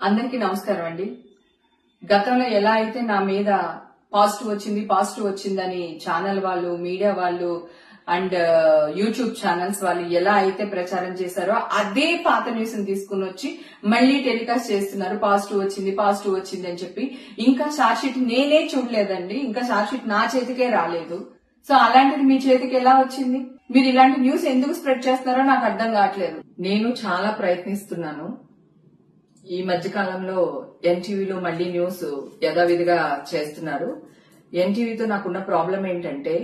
అందరికీ నమస్కారం అండి. గతంలో ఎలా అయితే నా మీద పాజిటివ్ వచ్చిందని ఛానల్ వాళ్ళు, మీడియా వాళ్ళు అండ్ యూట్యూబ్ ఛానల్స్ వాళ్ళు ఎలా అయితే ప్రచారం చేశారో అదే పాత న్యూస్ ని తీసుకుని వచ్చి మళ్లీ టెలికాస్ట్ చేస్తున్నారు. పాజిటివ్ వచ్చింది అని చెప్పి. ఇంకా చార్జ్ షీట్ నేనే చూడలేదండి. ఇంకా చార్జ్ షీట్ నా చేతికే రాలేదు. సో అలాంటిది మీ చేతికి ఎలా వచ్చింది? మీరు ఇలాంటి న్యూస్ ఎందుకు స్ప్రెడ్ చేస్తున్నారో నాకు అర్థం కావట్లేదు. నేను చాలా ప్రయత్నిస్తున్నాను. ఈ మధ్య కాలంలో ఎన్టీవీలో మళ్లీ న్యూస్ యథావిధిగా చేస్తున్నారు. ఎన్టీవీతో నాకున్న ప్రాబ్లం ఏంటంటే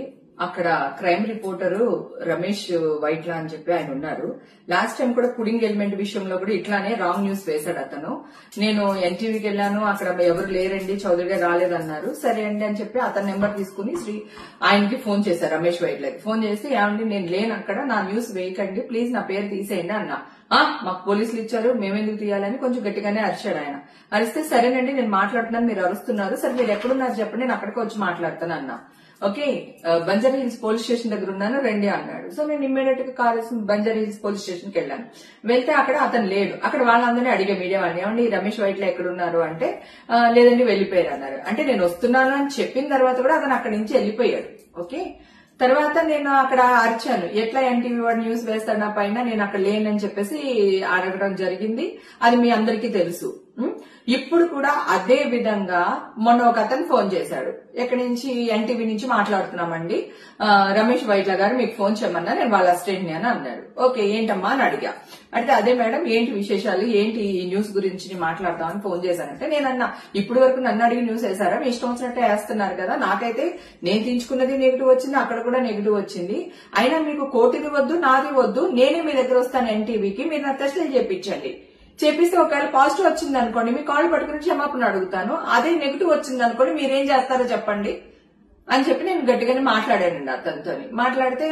అక్కడ క్రైమ్ రిపోర్టరు రమేష్ వైట్లా అని చెప్పి ఆయన ఉన్నారు. లాస్ట్ టైం కూడా పుడింగ్ ఎలిమెంట్ విషయంలో కూడా ఇట్లానే రాంగ్ న్యూస్ వేశాడు అతను. నేను ఎన్టీవీకి వెళ్ళాను, అక్కడ ఎవరు లేరండి, చౌదరి గారు రాలేదన్నారు. సరే అండి అని చెప్పి అతని నెంబర్ తీసుకుని ఆయనకి ఫోన్ చేశారు, రమేష్ వైట్లకి ఫోన్ చేసి, ఏమండి నేను లేను అక్కడ, నా న్యూస్ వేయకండి ప్లీజ్, నా పేరు తీసేయండి అన్నా. మాకు పోలీసులు ఇచ్చారు, మేమెందుకు తీయాలని కొంచెం గట్టిగానే అరిచాడు ఆయన. అరిస్తే సరేనండి నేను మాట్లాడుతున్నాను, మీరు అరుస్తున్నారు, సరే మీరు ఎక్కడున్నారు చెప్పండి, నేను అక్కడికి వచ్చి మాట్లాడతాను అన్నా. Okay, Banjara hills police station దగ్గర ఉన్నాను రండి అన్నాడు. సో నేను ఇమ్మీడియట్ గా కార్ వేసుకుని బంజారా హిల్స్ పోలీస్ స్టేషన్ కి వెళ్ళాను. వెళ్తే అక్కడ అతను లేడు. అక్కడ వాళ్ళందరినీ అడిగే మీడియా వాళ్ళని, ఏమండి రమేష్ వైట్ల ఎక్కడున్నారు అంటే, లేదండి వెళ్లిపోయారు అన్నారు. అంటే నేను వస్తున్నాను అని చెప్పిన తర్వాత కూడా అతను అక్కడి నుంచి వెళ్లిపోయాడు. ఓకే, తర్వాత నేను అక్కడ అరిచాను, ఎట్లా ఎన్టీవీ వాడు న్యూస్ వేస్తాడు నా పైన, నేను అక్కడ లేనని చెప్పేసి అడగడం జరిగింది. అది మీ అందరికీ తెలుసు. ఇప్పుడు కూడా అదే విధంగా మొన్న ఒక అతను ఫోన్ చేశాడు, ఎక్కడి నుంచి, ఎన్టీవీ నుంచి మాట్లాడుతున్నామండి, రమేష్ వైట్ల గారు మీకు ఫోన్ చేయమన్నా, నేను వాళ్ళ అసిస్టెంట్ ని అని అన్నాడు. ఓకే ఏంటమ్మా అని అడిగా. అంటే అదే మేడం ఏంటి విశేషాలు, ఏంటి ఈ న్యూస్ గురించి మాట్లాడదామని ఫోన్ చేశానంటే, నేనన్నా ఇప్పటి వరకు నన్ను అడిగి న్యూస్ వేశారా, మీ ఇష్టం వచ్చినట్టే వేస్తున్నారు కదా, నాకైతే నేను తీయించుకున్నది నెగిటివ్ వచ్చింది, అక్కడ కూడా నెగిటివ్ వచ్చింది, అయినా మీకు కోటిది వద్దు నాది వద్దు, నేనే మీ దగ్గర వస్తాను ఎన్టీవీకి, మీరు నా టెస్టులు చేయించండి, చేపిస్తే ఒకవేళ పాజిటివ్ వచ్చింది అనుకోండి మీ కాల్ పట్టుకుని క్షమాపణ అడుగుతాను, అదే నెగిటివ్ వచ్చింది అనుకోండి మీరేం చేస్తారో చెప్పండి అని చెప్పి నేను గట్టిగానే మాట్లాడానండి అతనితో. మాట్లాడితే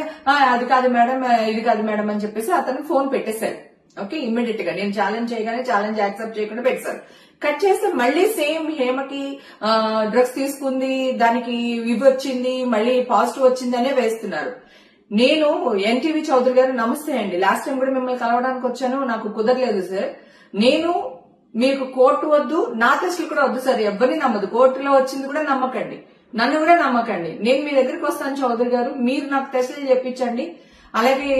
అది కాదు మేడం, ఇది కాదు మేడం అని చెప్పేసి అతను ఫోన్ పెట్టేశాడు. ఓకే, ఇమ్మీడియట్ గా నేను ఛాలెంజ్ చేయగానే ఛాలెంజ్ యాక్సెప్ట్ చేయకుండా పెట్టేశారు. కట్ చేస్తే మళ్లీ సేమ్ హేమకి డ్రగ్స్ తీసుకుంది, దానికి ఇవి వచ్చింది, మళ్లీ పాజిటివ్ వచ్చిందనే వేస్తున్నారు. నేను ఎన్టీవీ చౌదరి గారు నమస్తే అండి, లాస్ట్ టైం కూడా మిమ్మల్ని కలవడానికి వచ్చాను, నాకు కుదరలేదు సార్, నేను మీకు కోర్టు వద్దు, నా టెస్టులు కూడా వద్దు సార్, ఎవరిని నమ్మదు, కోర్టులో వచ్చింది కూడా నమ్మకండి, నన్ను కూడా నమ్మకండి, నేను మీ దగ్గరికి వస్తాను చౌదరి గారు, మీరు నాకు టెస్టులు చేయించండి. అలాగే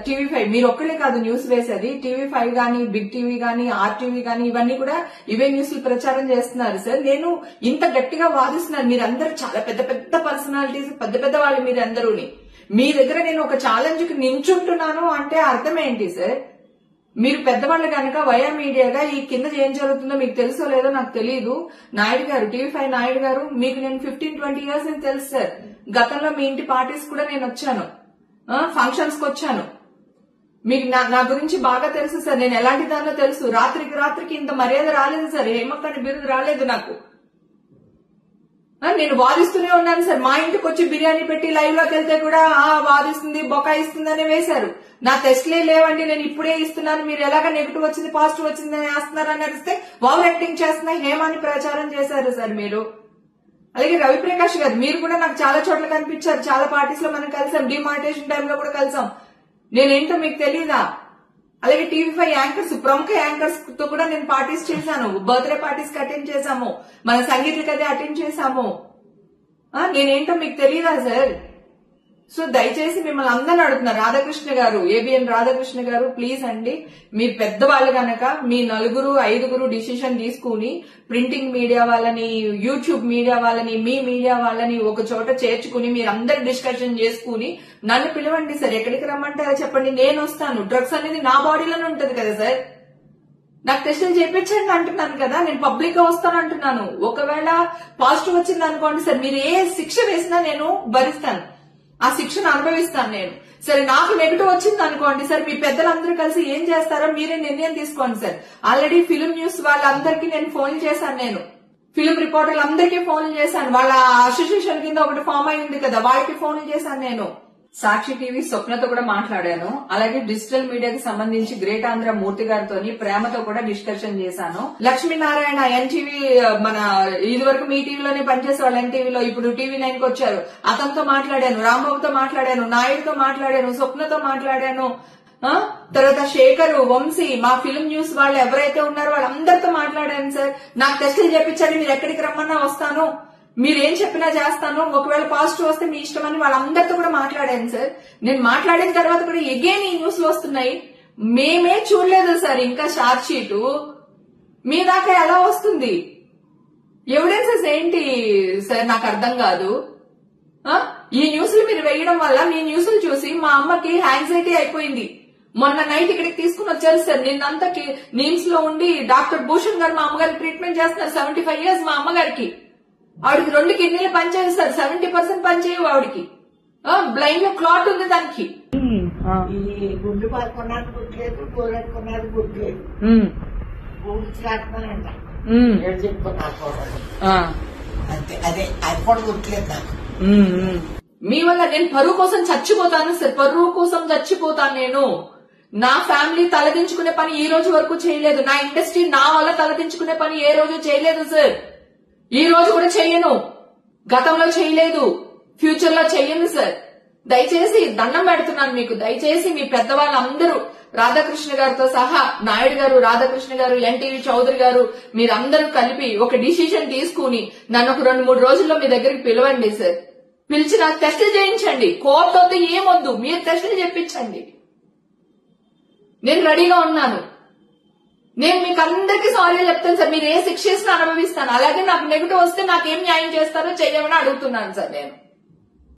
టీవీ5 మీరు ఒక్కళ్ళే కాదు న్యూస్ వేసేది, టీవీ5 గానీ, బిగ్ టీవీ గానీ, ఆర్టీవీ గానీ, ఇవన్నీ కూడా ఇవే న్యూస్లు ప్రచారం చేస్తున్నారు సార్. నేను ఇంత గట్టిగా వాదిస్తున్నాను, మీరందరూ చాలా పెద్ద పెద్ద పర్సనాలిటీస్, పెద్ద పెద్ద వాళ్ళు మీరందరూని, మీ దగ్గర నేను ఒక ఛాలెంజ్ కి నించుంటున్నాను అంటే అర్థం ఏంటి సార్? మీరు పెద్దవాళ్ళు కనుక వయా మీడియాగా ఈ కింద ఏం జరుగుతుందో మీకు తెలుసో లేదో నాకు తెలియదు. నాయుడు గారు, టీవీ5 నాయుడు గారు, మీకు నేను 15-20 ఇయర్స్ అని తెలుసు సార్. గతంలో మీ ఇంటి పార్టీస్ కూడా నేను వచ్చాను, ఫంక్షన్స్ కి వచ్చాను, మీకు నా గురించి బాగా తెలుసు సార్, నేను ఎలాంటి దానిలో తెలుసు. రాత్రికి ఇంత మర్యాద రాలేదు సార్, హేమక్కని బిరుదు రాలేదు నాకు. నేను వాదిస్తూనే ఉన్నాను సార్. మా ఇంటికి వచ్చి బిర్యానీ పెట్టి లైవ్ లోకి వెళ్తే కూడా వాదిస్తుంది, బొకాయిస్తుంది అని వేశారు. నా టెస్ట్లే లేవండి, నేను ఇప్పుడే ఇస్తున్నాను, మీరు ఎలాగ నెగిటివ్ వచ్చింది పాజిటివ్ వచ్చింది అని వేస్తున్నారని అడిగితే ఓవర్ యాక్టింగ్ చేస్తున్నా హేమాని ప్రచారం చేశారు సార్ మీరు. అలాగే రవిప్రకాష్ గారు, మీరు కూడా నాకు చాలా చోట్ల కనిపించారు, చాలా పార్టీస్ లో మనం కలిసాం, డిమానిటేషన్ టైంలో కూడా కలిసాం, నేనేంటో మీకు తెలియదా? అలాగే టీవీ5 యాంకర్స్, ప్రముఖ యాంకర్స్ తో కూడా నేను పార్టీస్ చేశాను, బర్త్డే పార్టీస్ కి అటెండ్ చేశాము, మన సంగీతకి అదే అటెండ్ చేశాము. నేనేంటో మీకు తెలియదా సార్? సో దయచేసి మిమ్మల్ని అందరిని అడుగుతున్నారు, రాధాకృష్ణ గారు, ఏబిఎన్ రాధాకృష్ణ గారు, ప్లీజ్ అండి, మీరు పెద్దవాళ్ళు గనక మీ 4-5 డిసిషన్ తీసుకుని ప్రింటింగ్ మీడియా వాళ్ళని, యూట్యూబ్ మీడియా వాళ్ళని, మీ మీడియా వాళ్ళని ఒక చోట చేర్చుకుని మీరందరు డిస్కషన్ చేసుకుని నన్ను పిలవండి సార్, ఎక్కడికి రమ్మంటారో చెప్పండి, నేను వస్తాను. డ్రగ్స్ అనేది నా బాడీలోనే ఉంటది కదా సార్, నాకు టెస్టులు చేయించండి అంటున్నాను కదా, నేను పబ్లిక్ గా వస్తాను అంటున్నాను. ఒకవేళ పాజిటివ్ వచ్చింది అనుకోండి సార్, మీరు ఏ శిక్ష వేసినా నేను భరిస్తాను, ఆ శిక్షను అనుభవిస్తాను నేను. సరే నాకు నెగిటివ్ వచ్చింది అనుకోండి సార్, మీ పెద్దలందరూ కలిసి ఏం చేస్తారో మీరే నిర్ణయం తీసుకోండి సార్. ఆల్రెడీ ఫిలిం న్యూస్ వాళ్ళందరికీ నేను ఫోన్ చేశాను, నేను ఫిలిం రిపోర్టర్లు అందరికీ ఫోన్లు చేశాను, వాళ్ళ అసోసియేషన్ కింద ఒకటి ఫామ్ అయి ఉంది కదా, వాళ్ళకి ఫోన్లు చేశాను నేను. సాక్షి టీవీ స్వప్నతో కూడా మాట్లాడాను. అలాగే డిజిటల్ మీడియాకి సంబంధించి గ్రేట్ ఆంధ్ర మూర్తి గారితో ప్రేమతో కూడా డిస్కషన్ చేశాను. లక్ష్మీనారాయణ ఎన్టీవీ, మన ఇది వరకు మీ టీవీలోనే పనిచేసే వాళ్ళు ఎన్టీవీలో, ఇప్పుడు టీవీ9 కి వచ్చారు, అతనితో మాట్లాడాను, రాంబాబుతో మాట్లాడాను, నాయుడుతో మాట్లాడాను, స్వప్నతో మాట్లాడాను, తర్వాత శేఖర్, వంశీ, మా ఫిల్మ్ న్యూస్ వాళ్ళు ఎవరైతే ఉన్నారో వాళ్ళందరితో మాట్లాడాను సార్. నాకు టెస్టులు చేపించండి, మీరు ఎక్కడికి రమ్మన్నా వస్తాను, మీరేం చెప్పినా చేస్తాను, ఒకవేళ పాజిటివ్ వస్తే మీ ఇష్టం అని వాళ్ళందరితో కూడా మాట్లాడాను సార్. నేను మాట్లాడిన తర్వాత కూడా ఎగైన్ ఈ న్యూస్లు వస్తున్నాయి. మేమే చూడలేదు సార్ ఇంకా షార్ట్ షీటు, మీ దాకా ఎలా వస్తుంది? ఎవిడెన్సెస్ ఏంటి సార్ నాకు అర్థం కాదు. ఈ న్యూస్లు మీరు వేయడం వల్ల మీ న్యూస్లు చూసి మా అమ్మకి యాంగ్జైటీ అయిపోయింది. మొన్న నైట్ ఇక్కడికి తీసుకుని వచ్చారు సార్. నిన్నంతా నీమ్స్ లో ఉండి డాక్టర్ భూషణ్ గారు మా అమ్మగారికి ట్రీట్మెంట్ చేస్తున్నారు. 75 years మా అమ్మగారికి. ఆవిడకి 2 కిడ్నీలు పనిచేయదు సార్, 70% పనిచేయవు ఆవిడకి. బ్లైండ్ లో క్లాట్ ఉంది దానికి. ఈ గుండు పాడుకున్నది గుర్తులేదు, కూరెట్టుకున్నది గుర్తులేదు, ఊడ్చిరాకున్నానంట అంతే. అదే అది కూడా గుర్తులేదు నాకు. మీ వల్ల నేను పరువు కోసం చచ్చిపోతాను సార్, పరువు కోసం చచ్చిపోతాను నేను. నా ఫ్యామిలీ తలదించుకునే పని ఈ రోజు వరకు చేయలేదు. నా ఇండస్ట్రీ నా వల్ల తలదించుకునే పని ఏ రోజు చేయలేదు సార్. ఈ రోజు కూడా చెయ్యను, గతంలో చేయలేదు, ఫ్యూచర్ లో చెయ్యను సార్. దయచేసి దండం పెడుతున్నాను మీకు. దయచేసి మీ పెద్దవాళ్ళందరూ రాధాకృష్ణ గారితో సహా, నాయుడు గారు, రాధాకృష్ణ గారు, ఎన్టీవీ చౌదరి గారు, మీరందరూ కలిపి ఒక డిసిషన్ తీసుకుని నన్ను ఒక 2-3 రోజుల్లో మీ దగ్గరికి పిలవండి సార్. పిలిచి నాకు టెస్టులు చేయించండి. కోర్టు వద్దు, ఏమొద్దు, మీరు టెస్టులు చేయించండి. నేను రెడీగా ఉన్నాను. నేను మీకు అందరికీ సారీ చెప్తాను సార్. మీరు ఏ శిక్ష చేసినా అనుభవిస్తాను. అలాగే నాకు నెగిటివ్ వస్తే నాకేం న్యాయం చేస్తారో చెయ్యమని అడుగుతున్నాను సార్ నేను.